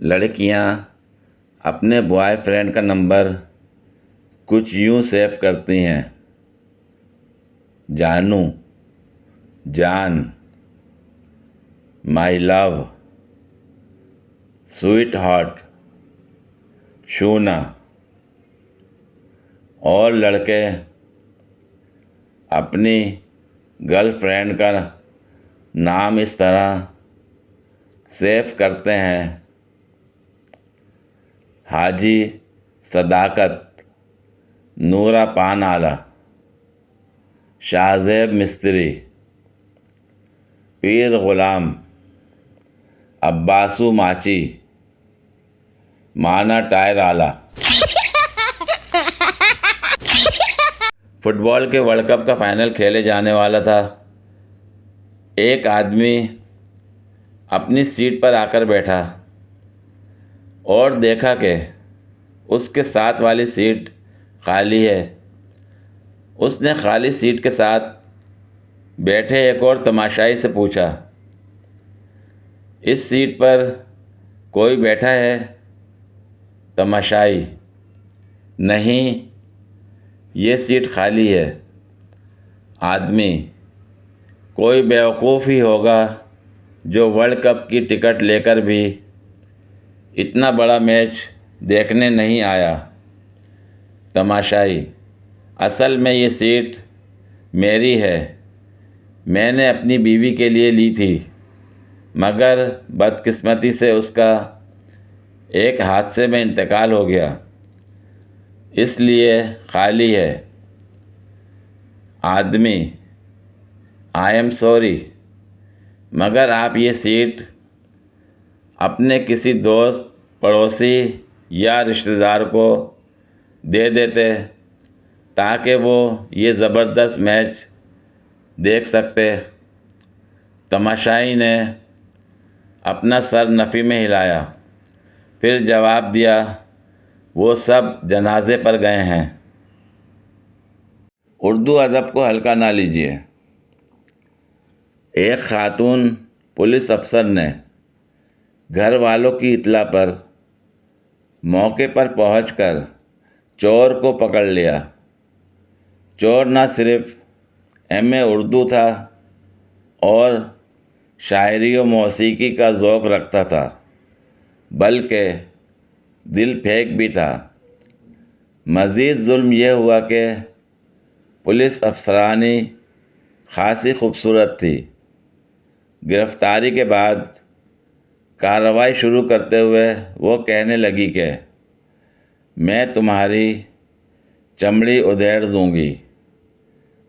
لڑکیاں اپنے boy friend کا نمبر کچھ یوں سیو کرتی ہیں: جانو، جان، مائی لو، سویٹ ہارٹ، شونا۔ اور لڑکے اپنی گرل فرینڈ کا نام اس طرح سیو کرتے ہیں: حاجی صداقت، نورا پان آلا، شاہ زیب مستری، پیر غلام، عباسو ماچی، مانا ٹائر آلا۔ فٹ بال کے ورلڈ کپ کا فائنل کھیلے جانے والا تھا۔ ایک آدمی اپنی سیٹ پر آ کر بیٹھا اور دیکھا کہ اس کے ساتھ والی سیٹ خالی ہے۔ اس نے خالی سیٹ کے ساتھ بیٹھے ایک اور تماشائی سے پوچھا: اس سیٹ پر کوئی بیٹھا ہے؟ تماشائی: نہیں، یہ سیٹ خالی ہے۔ آدمی: کوئی بیوقوف ہی ہوگا جو ورلڈ کپ کی ٹکٹ لے کر بھی اتنا بڑا میچ دیکھنے نہیں آیا۔ تماشائی: اصل میں یہ سیٹ میری ہے، میں نے اپنی بیوی کے لیے لی تھی، مگر بدقسمتی سے اس کا ایک حادثے میں انتقال ہو گیا، اس لیے خالی ہے۔ آدمی: آئی ایم سوری، مگر آپ یہ سیٹ اپنے کسی دوست، پڑوسی یا رشتہ دار کو دے دیتے تاکہ وہ یہ زبردست میچ دیکھ سکتے۔ تماشائی نے اپنا سر نفی میں ہلایا، پھر جواب دیا: وہ سب جنازے پر گئے ہیں۔ اردو ادب کو ہلکا نہ لیجیے۔ ایک خاتون پولیس افسر نے گھر والوں کی اطلاع پر موقع پر پہنچ کر چور کو پکڑ لیا۔ چور نہ صرف ایم.اے. اردو تھا اور شاعری و موسیقی کا ذوق رکھتا تھا، بلکہ دل پھیک بھی تھا۔ مزید ظلم یہ ہوا کہ پولیس افسرانی خاصی خوبصورت تھی۔ گرفتاری کے بعد کارروائی شروع کرتے ہوئے وہ کہنے لگی کہ میں تمہاری چمڑی ادھیڑ دوں گی۔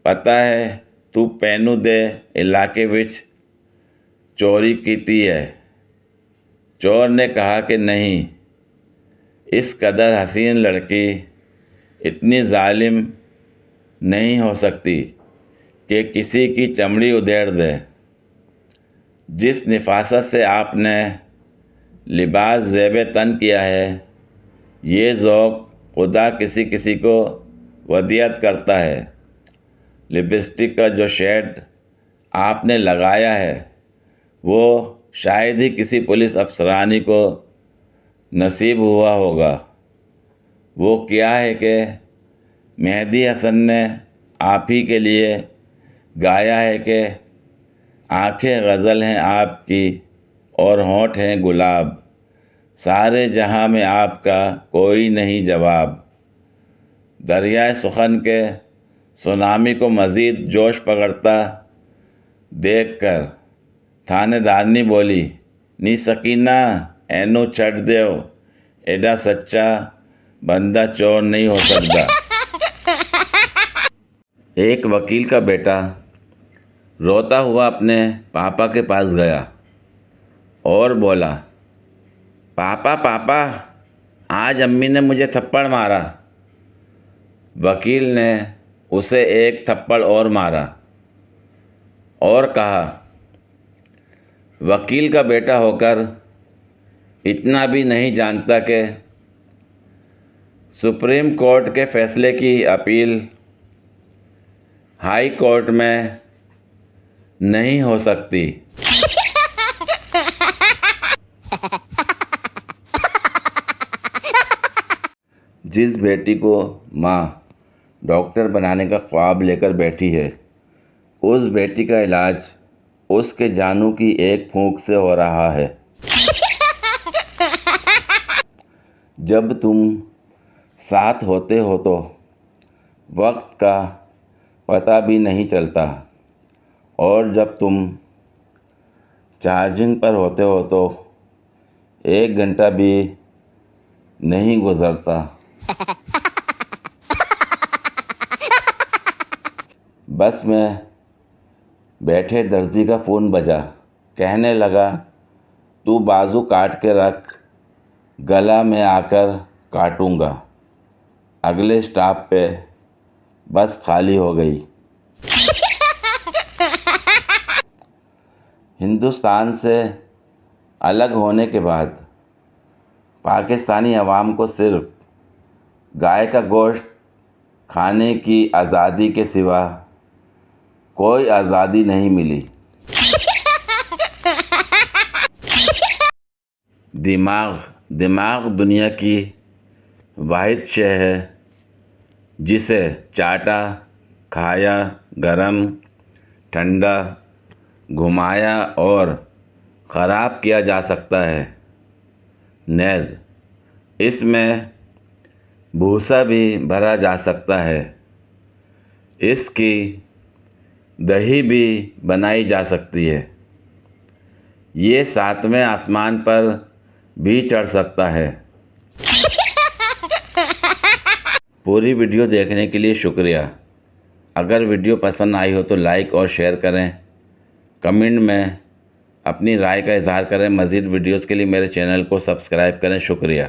پتہ ہے تو پینو دے علاقے وچ چوری کیتی ہے؟ چور نے کہا کہ نہیں، اس قدر حسین لڑکی اتنی ظالم نہیں ہو سکتی کہ کسی کی چمڑی ادھیڑ دے۔ جس نفاست سے آپ نے لباس زیب تن کیا ہے، یہ ذوق خدا کسی کسی کو ودیعت کرتا ہے۔ لپسٹک کا جو شیڈ آپ نے لگایا ہے وہ شاید ہی کسی پولیس افسرانی کو نصیب ہوا ہوگا۔ وہ کیا ہے کہ مہدی حسن نے آپ ہی کے لیے گایا ہے کہ آنکھیں غزل ہیں آپ کی اور ہونٹ ہیں گلاب، سارے جہاں میں آپ کا کوئی نہیں جواب۔ دریائے سخن کے سونامی کو مزید جوش پکڑتا دیکھ کر تھانے دارنی بولی: نی سکینہ اینو چھڈ دیو، ایڈا سچا بندہ چور نہیں ہو سکتا۔ ایک وکیل کا بیٹا روتا ہوا اپنے پاپا کے پاس گیا اور بولا: پاپا پاپا، آج امی نے مجھے تھپڑ مارا۔ وکیل نے اسے ایک تھپڑ اور مارا اور کہا: وکیل کا بیٹا ہو کر اتنا بھی نہیں جانتا کہ سپریم کورٹ کے فیصلے کی اپیل ہائی کورٹ میں نہیں ہو سکتی۔ جس بیٹی کو ماں ڈاکٹر بنانے کا خواب لے کر بیٹھی ہے، اس بیٹی کا علاج اس کے جانوں کی ایک پھونک سے ہو رہا ہے۔ جب تم ساتھ ہوتے ہو تو وقت کا پتہ بھی نہیں چلتا، اور جب تم چارجنگ پر ہوتے ہو تو 1 گھنٹہ بھی نہیں گزرتا۔ بس میں بیٹھے درزی کا فون بجا، کہنے لگا تو بازو کاٹ کے رکھ، گلا میں آ کر کاٹوں گا۔ اگلے اسٹاپ پہ بس خالی ہو گئی۔ ہندوستان سے الگ ہونے کے بعد پاکستانی عوام کو صرف گائے کا گوشت کھانے کی آزادی کے سوا کوئی آزادی نہیں ملی۔ دماغ دنیا کی واحد شے ہے جسے چاٹا، کھایا، گرم، ٹھنڈا، گھمایا اور خراب کیا جا سکتا ہے۔ نیز اس میں بھوسا بھی بھرا جا سکتا ہے، اس کی دہی بھی بنائی جا سکتی ہے، یہ 7ویں آسمان پر بھی چڑھ سکتا ہے۔ پوری ویڈیو دیکھنے کے لیے شکریہ۔ اگر ویڈیو پسند آئی ہو تو لائک اور شیئر کریں، کمنٹ میں اپنی رائے کا اظہار کریں۔ مزید ویڈیوز کے لیے میرے چینل کو سبسکرائب کریں۔ شکریہ۔